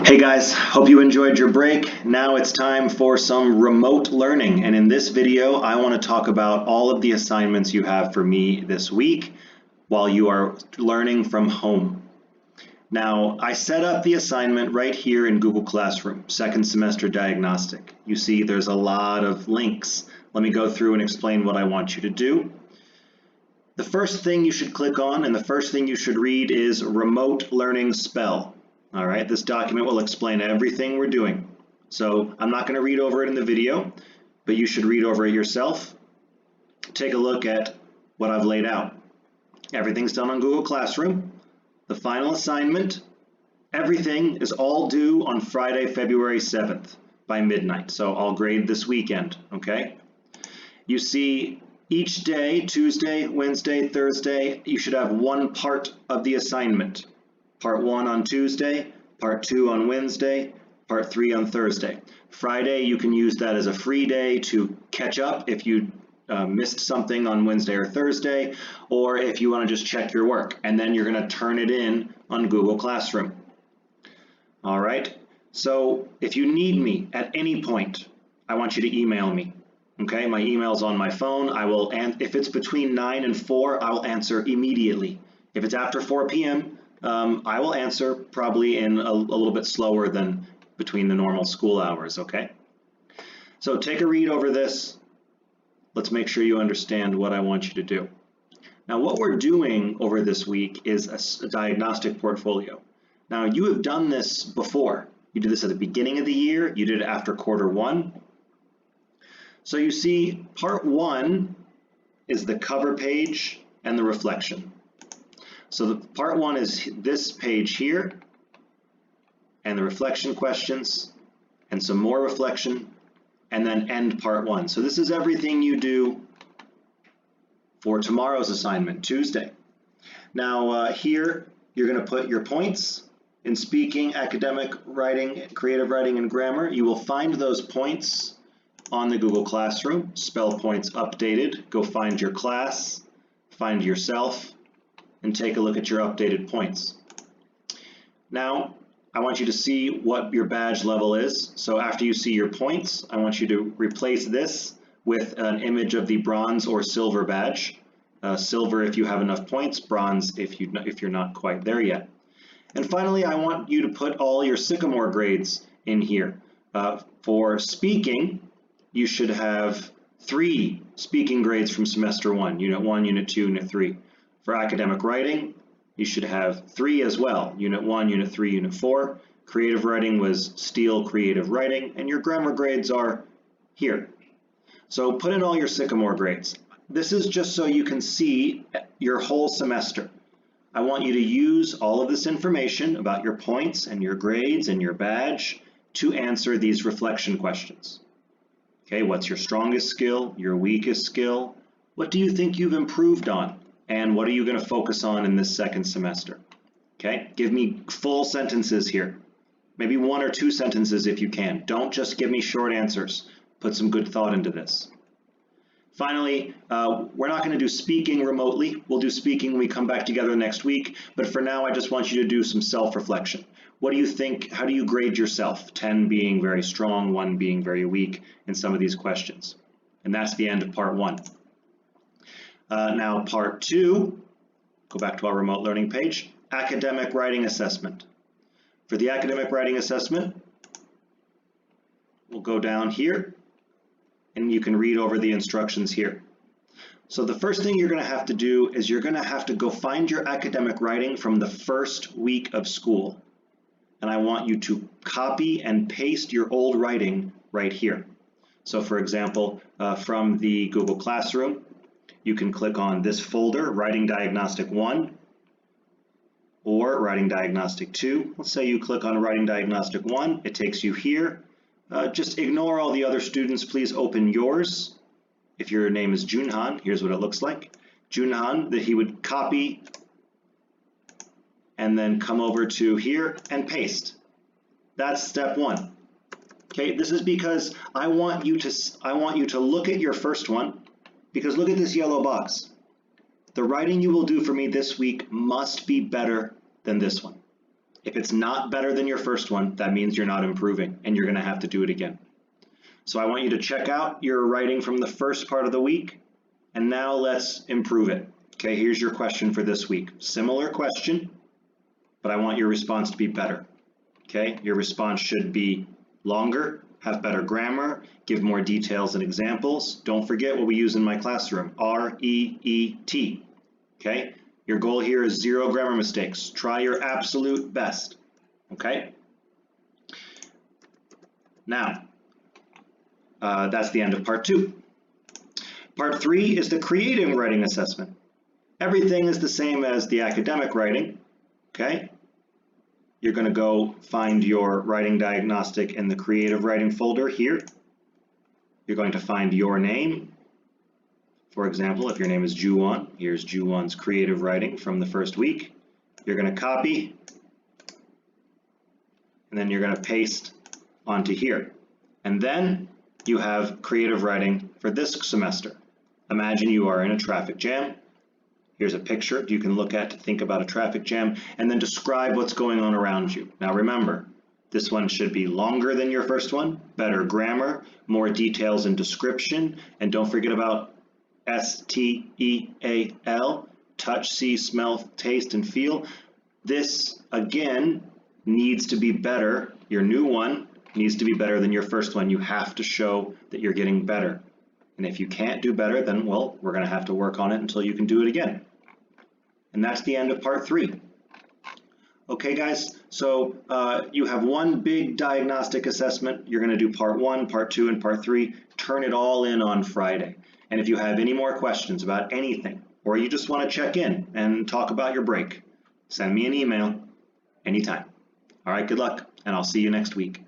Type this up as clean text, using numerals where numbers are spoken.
Hey guys, hope you enjoyed your break. Now it's time for some remote learning, and in this video I want to talk about all of the assignments you have for me this week while you are learning from home. Now I set up the assignment right here in Google Classroom, second semester diagnostic. You see there's a lot of links. Let me go through and explain what I want you to do. The first thing you should click on and the first thing you should read is remote learning spell. All right, this document will explain everything we're doing. So I'm not going to read over it in the video, but you should read over it yourself. Take a look at what I've laid out. Everything's done on Google Classroom. The final assignment, everything is all due on Friday, February 7th by midnight. So I'll grade this weekend, okay? You see each day, Tuesday, Wednesday, Thursday, you should have one part of the assignment. Part 1 on Tuesday, Part 2 on Wednesday, Part 3 on Thursday. Friday, you can use that as a free day to catch up if you missed something on Wednesday or Thursday, or if you want to just check your work, and then you're going to turn it in on Google Classroom. All right, so if you need me at any point, I want you to email me. Okay, my email's on my phone. If it's between 9 and 4, I will answer immediately. If it's after 4 p.m., I will answer probably in a little bit slower than between the normal school hours, okay? So take a read over this. Let's make sure you understand what I want you to do. Now what we're doing over this week is a diagnostic portfolio. Now you have done this before. You did this at the beginning of the year, you did it after quarter 1. So you see part 1 is the cover page and the reflection. So the part 1 is this page here, and the reflection questions, and some more reflection, and then end part 1. So this is everything you do for tomorrow's assignment, Tuesday. Now here, you're going to put your points in speaking, academic writing, creative writing, and grammar. You will find those points on the Google Classroom. Spell points updated. Go find your class, find yourself, and take a look at your updated points. Now, I want you to see what your badge level is. So after you see your points, I want you to replace this with an image of the bronze or silver badge. Silver if you have enough points, bronze if you're not quite there yet. And finally, I want you to put all your Sycamore grades in here. For speaking, you should have 3 speaking grades from semester 1, Unit 1, Unit 2, Unit 3. For academic writing, you should have 3 as well, Unit 1, Unit 3, Unit 4. Creative writing was Steele Creative Writing, and your grammar grades are here. So put in all your Sycamore grades. This is just so you can see your whole semester. I want you to use all of this information about your points and your grades and your badge to answer these reflection questions. Okay, what's your strongest skill, your weakest skill? What do you think you've improved on? And what are you going to focus on in this second semester? Okay, give me full sentences here. Maybe 1 or 2 sentences if you can. Don't just give me short answers. Put some good thought into this. Finally, we're not going to do speaking remotely. We'll do speaking when we come back together next week. But for now, I just want you to do some self-reflection. What do you think? How do you grade yourself? 10 being very strong, 1 being very weak in some of these questions. And that's the end of part 1. Now part 2, go back to our remote learning page, academic writing assessment. For the academic writing assessment, we'll go down here and you can read over the instructions here. So the first thing you're going to have to do is you're going to have to go find your academic writing from the first week of school. And I want you to copy and paste your old writing right here. So for example, from the Google Classroom, you can click on this folder, Writing Diagnostic 1 or Writing Diagnostic 2. Let's say you click on Writing Diagnostic 1, it takes you here. Just ignore all the other students, please open yours. If your name is Junhan, here's what it looks like. Junhan, that he would copy and then come over to here and paste. That's step 1. Okay, this is because I want you to look at your first one, because look at this yellow box. The writing you will do for me this week must be better than this one. If it's not better than your first one, that means you're not improving and you're going to have to do it again. So I want you to check out your writing from the first part of the week, and now let's improve it. Okay, here's your question for this week. Similar question, but I want your response to be better. Okay, your response should be longer, have better grammar, give more details and examples. Don't forget what we use in my classroom, R-E-E-T. Okay, your goal here is 0 grammar mistakes. Try your absolute best. Okay, now that's the end of part 2. Part 3 is the creative writing assessment. Everything is the same as the academic writing. Okay, you're going to go find your writing diagnostic in the creative writing folder here. You're going to find your name. For example, if your name is Juwon, here's Juwon's creative writing from the first week. You're going to copy, and then you're going to paste onto here. And then you have creative writing for this semester. Imagine you are in a traffic jam. Here's a picture you can look at to think about a traffic jam, and then describe what's going on around you. Now remember, this one should be longer than your first one, better grammar, more details and description, and don't forget about S-T-E-A-L, touch, see, smell, taste, and feel. This, again, needs to be better. Your new one needs to be better than your first one. You have to show that you're getting better. And if you can't do better, then, well, we're going to have to work on it until you can do it again. And that's the end of part 3. Okay, guys, so you have one big diagnostic assessment. You're going to do part 1, part 2, and part 3. Turn it all in on Friday. And if you have any more questions about anything, or you just want to check in and talk about your break, send me an email anytime. All right, good luck, and I'll see you next week.